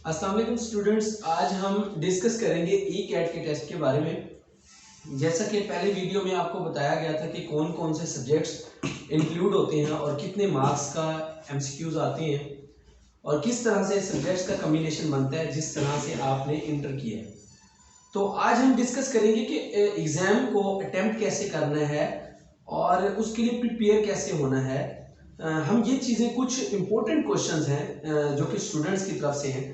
अस्सलाम वालेकुम स्टूडेंट्स, आज हम डिस्कस करेंगे ई कैट के टेस्ट के बारे में। जैसा कि पहले वीडियो में आपको बताया गया था कि कौन कौन से सब्जेक्ट्स इंक्लूड होते हैं और कितने मार्क्स का एमसीक्यूज आते हैं और किस तरह से सब्जेक्ट्स का कम्बिनेशन बनता है जिस तरह से आपने इंटर किया है। तो आज हम डिस्कस करेंगे कि एग्ज़ाम को अटेम्प्ट कैसे करना है और उसके लिए प्रिपेयर कैसे होना है। हम ये चीज़ें कुछ इंपॉर्टेंट क्वेश्चंस हैं जो कि स्टूडेंट्स की तरफ से हैं,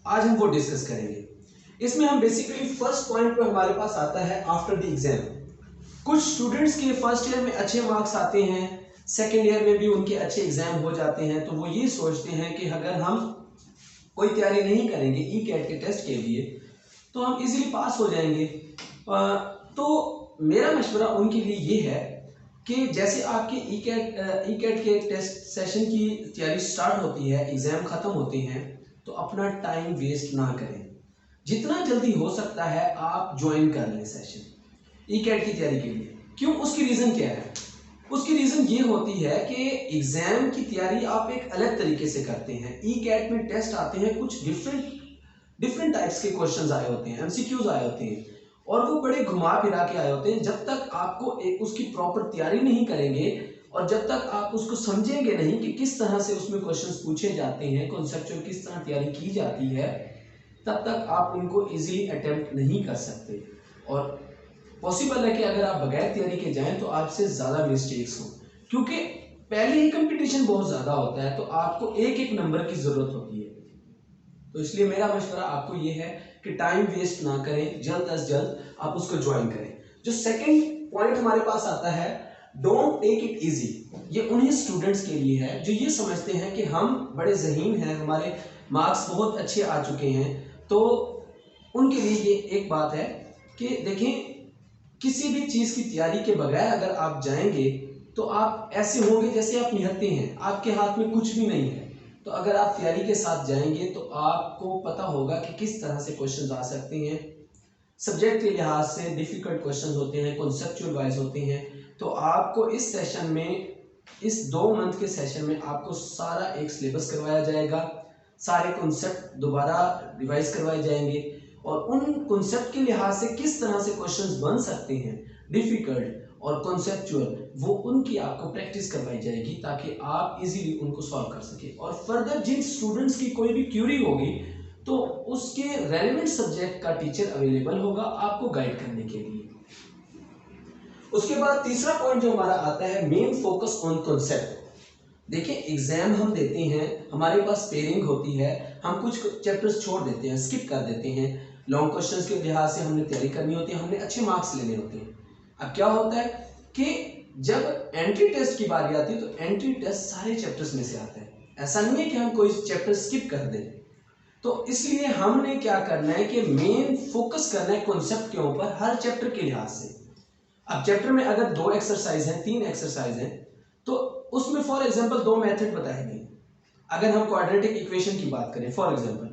आज हम वो डिस्कस करेंगे। इसमें हम बेसिकली फर्स्ट पॉइंट पे हमारे पास आता है आफ्टर द एग्जाम। कुछ स्टूडेंट्स के फर्स्ट ईयर में अच्छे मार्क्स आते हैं, सेकेंड ईयर में भी उनके अच्छे एग्जाम हो जाते हैं, तो वो ये सोचते हैं कि अगर हम कोई तैयारी नहीं करेंगे ई कैट के टेस्ट के लिए तो हम इजीली पास हो जाएंगे। तो मेरा मशवरा उनके लिए ये है कि जैसे आपके ई कैट के टेस्ट सेशन की तैयारी स्टार्ट होती है, एग्ज़ाम ख़त्म होते हैं, तो अपना टाइम वेस्ट ना करें। जितना जल्दी हो सकता है आप ज्वाइन कर लें सेशन ई कैट की तैयारी के लिए। क्यों? उसकी रीज़न क्या है? उसकी रीज़न ये होती है कि एग्ज़ाम की तैयारी आप एक अलग तरीके से करते हैं। ई कैट में टेस्ट आते हैं, कुछ डिफरेंट टाइप्स के क्वेश्चंस आए होते हैं, एमसीक्यूज आए होते हैं और वो बड़े घुमा फिरा के आए होते हैं। जब तक आपको एक उसकी प्रॉपर तैयारी नहीं करेंगे और जब तक आप उसको समझेंगे नहीं कि किस तरह से उसमें क्वेश्चंस पूछे जाते हैं, कॉन्सेप्चुअल किस तरह तैयारी की जाती है, तब तक आप उनको इजीली अटेम्प्ट नहीं कर सकते। और पॉसिबल है कि अगर आप बगैर तैयारी के जाएं तो आपसे ज़्यादा मिस्टेक्स हों, क्योंकि पहले ही कंपटीशन बहुत ज़्यादा होता है, तो आपको एक एक नंबर की ज़रूरत होती है। तो इसलिए मेरा मशवरा आपको ये है कि टाइम वेस्ट ना करें, जल्द अज जल्द आप उसको ज्वाइन करें। जो सेकंड पॉइंट हमारे पास आता है, डोंट टेक इट इजी। ये उन्हीं स्टूडेंट्स के लिए है जो ये समझते हैं कि हम बड़े ज़हीन हैं, हमारे मार्क्स बहुत अच्छे आ चुके हैं। तो उनके लिए ये एक बात है कि देखें, किसी भी चीज़ की तैयारी के बगैर अगर आप जाएंगे तो आप ऐसे होंगे जैसे आप निहत्ते हैं, आपके हाथ में कुछ भी नहीं है। तो अगर आप तैयारी के साथ जाएंगे तो आपको पता होगा कि किस तरह से क्वेश्चन आ सकते हैं। सब्जेक्ट के लिहाज से डिफिकल्ट क्वेश्चन होते हैं, कॉन्सेप्चुअल वाइज होते हैं। तो आपको इस सेशन में, इस 2 मंथ के सेशन में आपको सारा एक सिलेबस करवाया जाएगा, सारे कॉन्सेप्ट दोबारा रिवाइज करवाए जाएंगे और उन कॉन्सेप्ट के लिहाज से किस तरह से क्वेश्चंस बन सकते हैं डिफिकल्ट और कॉन्सेप्चुअल, वो उनकी आपको प्रैक्टिस करवाई जाएगी ताकि आप इजीली उनको सॉल्व कर सके। और फर्दर जिन स्टूडेंट्स की कोई भी क्यूरी होगी तो उसके रेलेवेंट सब्जेक्ट का टीचर अवेलेबल होगा आपको गाइड करने के लिए। उसके बाद तीसरा पॉइंट जो हमारा आता है, मेन फोकस ऑन कॉन्सेप्ट। देखिए, एग्जाम हम देते हैं, हमारे पास पेयरिंग होती है, हम कुछ चैप्टर्स छोड़ देते हैं, स्किप कर देते हैं। लॉन्ग क्वेश्चंस के लिहाज से हमने तैयारी करनी होती है, हमने अच्छे मार्क्स लेने होते हैं। अब क्या होता है कि जब एंट्री टेस्ट की बारी आती है तो एंट्री टेस्ट सारे चैप्टर्स में से आता है, ऐसा नहीं है कि हम कोई चैप्टर स्किप कर दें। तो इसलिए हमने क्या करना है कि मेन फोकस करना है कॉन्सेप्ट के ऊपर हर चैप्टर के लिहाज से। अब चैप्टर में अगर 2 एक्सरसाइज हैं, 3 एक्सरसाइज हैं, तो उसमें फॉर एग्जांपल 2 मेथड बताए गए। अगर हम क्वाड्रेटिक इक्वेशन की बात करें फॉर एग्जांपल,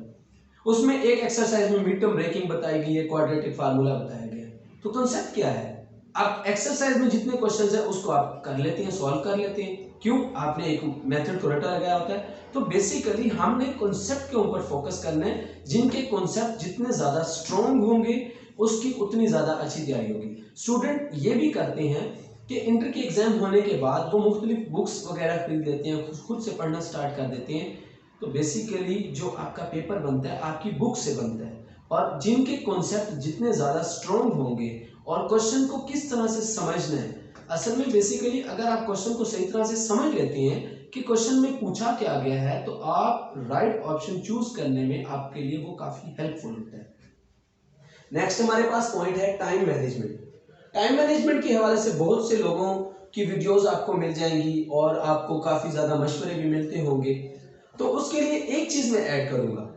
उसमें एक एक्सरसाइज में मिड टर्म ब्रेकिंग बताई गई है, क्वाड्रेटिक फार्मूला बताया गया है। तो कॉन्सेप्ट क्या है? आप एक्सरसाइज में जितने क्वेश्चंस हैं उसको आप कर लेते हैं, सॉल्व कर लेते हैं। क्यों? आपने एक मेथड को रटा लगाया होता है। तो बेसिकली हमने कॉन्सेप्ट के ऊपर फोकस करना है। जिनके कॉन्सेप्ट जितने ज़्यादा स्ट्रॉन्ग होंगे उसकी उतनी ज़्यादा अच्छी तैयारी होगी। स्टूडेंट ये भी करते हैं कि इंटर के एग्जाम होने के बाद वो मुख्तलिफ बुक्स वगैरह खरीद लेते हैं, खुद से पढ़ना स्टार्ट कर देते हैं। तो बेसिकली जो आपका पेपर बनता है आपकी बुक से बनता है, और जिनके कॉन्सेप्ट जितने ज़्यादा स्ट्रॉन्ग होंगे और क्वेश्चन को किस तरह से समझना है, असल में बेसिकली अगर आप क्वेश्चन को सही तरह से समझ लेते हैं कि क्वेश्चन में पूछा क्या गया है, तो आप राइट ऑप्शन चूज करने में आपके लिए वो काफ़ी हेल्पफुल होता है। नेक्स्ट हमारे पास पॉइंट है टाइम मैनेजमेंट। टाइम मैनेजमेंट के हवाले से बहुत से लोगों की वीडियोस आपको मिल जाएंगी और आपको काफ़ी ज़्यादा मशवरे भी मिलते होंगे। तो उसके लिए एक चीज़ मैं ऐड करूँगा।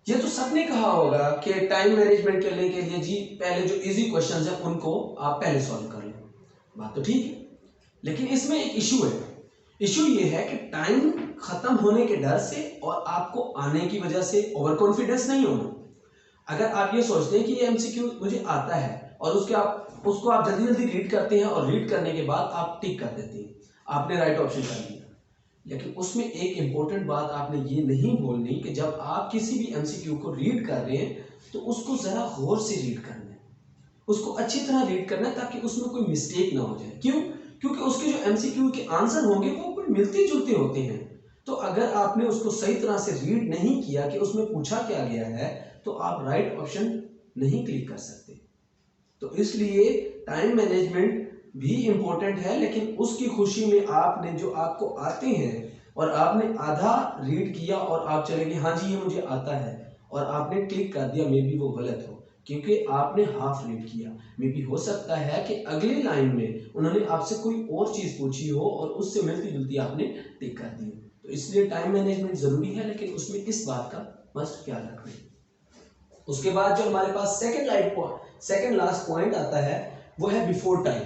ये तो सबने कहा होगा कि टाइम मैनेजमेंट करने के लिए जी पहले जो इजी क्वेश्चंस हैं उनको आप पहले सॉल्व कर लो। बात तो ठीक है, लेकिन इसमें एक इशू है। इशू ये है कि टाइम खत्म होने के डर से और आपको आने की वजह से ओवर कॉन्फिडेंस नहीं होना। अगर आप ये सोचते हैं कि ये एमसीक्यू मुझे आता है और उसको आप जल्दी जल्दी रीड करते हैं और रीड करने के बाद आप टिक कर देते हैं, आपने राइट ऑप्शन कर लिया, लेकिन उसमें एक इम्पोर्टेंट बात आपने ये नहीं बोलनी कि जब आप किसी भी एमसीक्यू को रीड कर रहे हैं तो उसको ज़रा गौर से रीड करना है, उसको अच्छी तरह रीड करना है ताकि उसमें कोई मिस्टेक ना हो जाए। क्यों? क्योंकि उसके जो एमसीक्यू के आंसर होंगे वो कोई मिलते जुलते होते हैं। तो अगर आपने उसको सही तरह से रीड नहीं किया कि उसमें पूछा क्या गया है तो आप राइट ऑप्शन नहीं क्लिक कर सकते। तो इसलिए टाइम मैनेजमेंट भी इम्पोर्टेंट है, लेकिन उसकी खुशी में आपने जो आपको आते हैं और आपने आधा रीड किया और आप चले गए हाँ जी ये मुझे आता है और आपने क्लिक कर दिया, मे बी वो गलत हो क्योंकि आपने हाफ रीड किया। मे बी हो सकता है कि अगली लाइन में उन्होंने आपसे कोई और चीज पूछी हो और उससे मिलती जुलती आपने टिक कर दी। तो इसलिए टाइम मैनेजमेंट जरूरी है, लेकिन उसमें इस बात का मस्ट ख्याल रखना। उसके बाद जो हमारे पास सेकंड लास्ट पॉइंट आता है वो है बिफोर टाइम।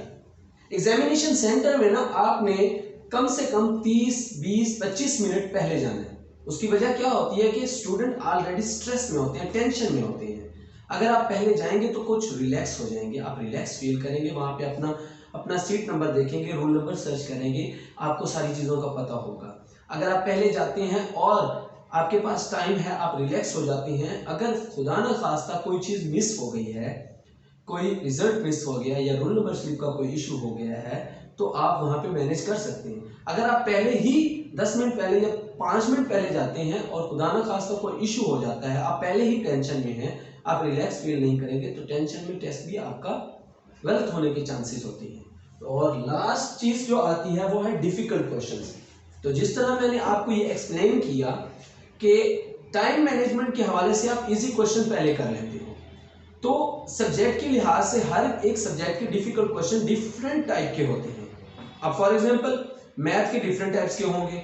एग्जामिनेशन सेंटर में ना आपने कम से कम 30, 20, 25 मिनट पहले जाना है। उसकी वजह क्या होती है कि स्टूडेंट ऑलरेडी स्ट्रेस में होते हैं, टेंशन में होते हैं। अगर आप पहले जाएंगे तो कुछ रिलैक्स हो जाएंगे, आप रिलैक्स फील करेंगे, वहां पे अपना सीट नंबर देखेंगे, रोल नंबर सर्च करेंगे, आपको सारी चीज़ों का पता होगा। अगर आप पहले जाते हैं और आपके पास टाइम है, आप रिलैक्स हो जाते हैं, अगर खुदा न खास्ता कोई चीज़ मिस हो गई है, कोई रिजल्ट मिस हो गया या रोल नंबर स्लिप का कोई इशू हो गया है तो आप वहां पे मैनेज कर सकते हैं। अगर आप पहले ही 10 मिनट पहले या 5 मिनट पहले जाते हैं और खुदा न खास्ता कोई इशू हो जाता है, आप पहले ही टेंशन में हैं, आप रिलैक्स फील नहीं करेंगे तो टेंशन में टेस्ट भी आपका गलत होने के चांसेस होते हैं। और लास्ट चीज जो आती है वो है डिफिकल्ट क्वेश्चंस। तो जिस तरह मैंने आपको ये एक्सप्लेन किया कि टाइम मैनेजमेंट के हवाले से आप इजी क्वेश्चन पहले कर लेते हो, तो सब्जेक्ट के लिहाज से हर एक सब्जेक्ट के डिफिकल्ट क्वेश्चन डिफरेंट टाइप के होते हैं। अब फॉर एग्जांपल मैथ के डिफरेंट टाइप्स के होंगे,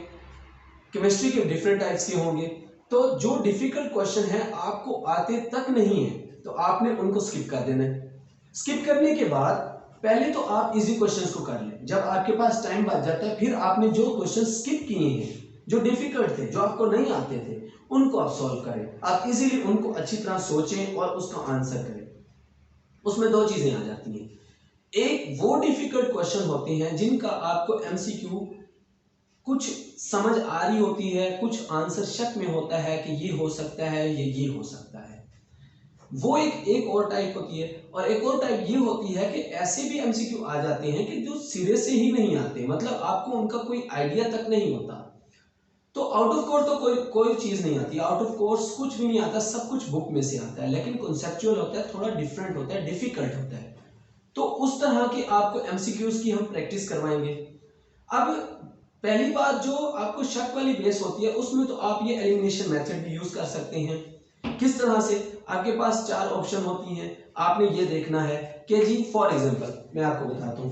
केमिस्ट्री के डिफरेंट टाइप्स के होंगे। तो जो डिफिकल्ट क्वेश्चन है आपको आते तक नहीं है तो आपने उनको स्किप कर देना है। स्किप करने के बाद पहले तो आप इजी क्वेश्चंस को कर लें, जब आपके पास टाइम बच जाता है फिर आपने जो क्वेश्चन स्किप किए हैं, जो डिफिकल्ट थे, जो आपको नहीं आते थे, उनको आप सॉल्व करें। आप इजीली उनको अच्छी तरह सोचें और उसका आंसर करें। उसमें दो चीजें आ जाती हैं, एक वो डिफिकल्ट क्वेश्चन होते हैं जिनका आपको एमसीक्यू कुछ समझ आ रही होती है, कुछ आंसर शक में होता है कि ये हो सकता है ये हो सकता है, वो एक और टाइप होती है। और एक और टाइप ये होती है कि ऐसे भी एमसीक्यू आ जाते हैं कि जो सिरे से ही नहीं आते, मतलब आपको उनका कोई आइडिया तक नहीं होता। तो आउट ऑफ कोर्स तो कोई चीज नहीं आती, आउट ऑफ कोर्स कुछ भी नहीं आता, सब कुछ बुक में से आता है, लेकिन कॉन्सेप्चुअल होता है, थोड़ा डिफरेंट होता है, डिफिकल्ट होता है। तो उस तरह की आपको एमसीक्यूज की हम प्रैक्टिस करवाएंगे। अब पहली बात जो आपको शक वाली बेस होती है उसमें तो आप ये एलिमिनेशन मेथड भी यूज कर सकते हैं। किस तरह से? आपके पास 4 ऑप्शन होती हैं, आपने ये देखना है कि जी फॉर एग्जांपल मैं आपको बताता हूँ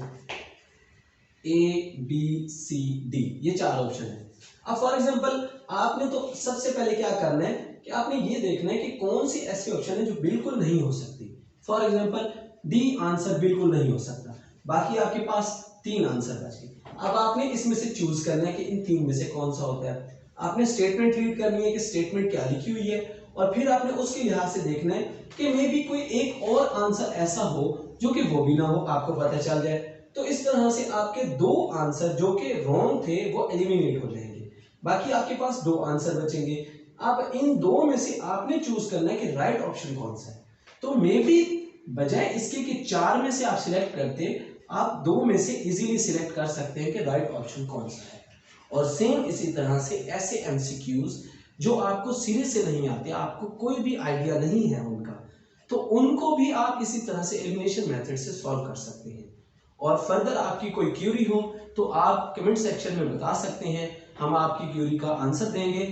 ABCD ये 4 ऑप्शन है। अब फॉर एग्जांपल आपने तो सबसे पहले क्या करना है कि आपने ये देखना है कि कौन सी ऐसी ऑप्शन है जो बिल्कुल नहीं हो सकती। फॉर एग्जांपल D आंसर बिल्कुल नहीं हो सकता, बाकी आपके पास 3 आंसर बच गए। अब आपने इसमें से चूज करना है कि इन 3 में से कौन सा होता है। आपने स्टेटमेंट रीड करनी है कि स्टेटमेंट क्या लिखी हुई है, और फिर आपने उसके लिहाज से देखना है कि मे बी कोई एक और आंसर ऐसा हो जो कि वो भी ना हो, आपको पता चल जाए। तो इस तरह से आपके 2 आंसर जो कि रॉन्ग थे वो एलिमिनेट हो जाएंगे, बाकी आपके पास 2 आंसर बचेंगे। अब इन 2 में से आपने चूज करना है कि राइट ऑप्शन कौन सा है। तो मे बी बजाय इसके कि 4 में से आप सिलेक्ट करते, आप 2 में से इजीली सिलेक्ट कर सकते हैं कि राइट ऑप्शन कौन सा है। और सेम इसी तरह से ऐसे एमसीक्यूज जो आपको सिरे से नहीं आते, आपको कोई भी आइडिया नहीं है उनका, तो उनको भी आप इसी तरह से एलिमिनेशन मेथड से सॉल्व कर सकते हैं। और फर्दर आपकी कोई क्यूरी हो तो आप कमेंट सेक्शन में बता सकते हैं, हम आपकी क्यूरी का आंसर देंगे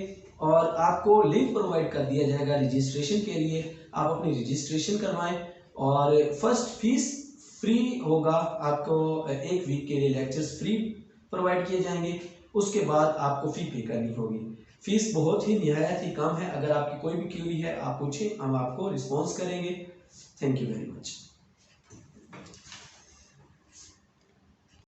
और आपको लिंक प्रोवाइड कर दिया जाएगा रजिस्ट्रेशन के लिए। आप अपनी रजिस्ट्रेशन करवाएं और फर्स्ट फीस फ्री होगा, आपको 1 वीक के लिए लेक्चर्स फ्री प्रोवाइड किए जाएंगे, उसके बाद आपको फी पे करनी होगी। फीस बहुत ही निहायत ही कम है। अगर आपकी कोई भी क्यूरी है आप पूछें, हम आपको रिस्पॉन्स करेंगे। Thank you very much.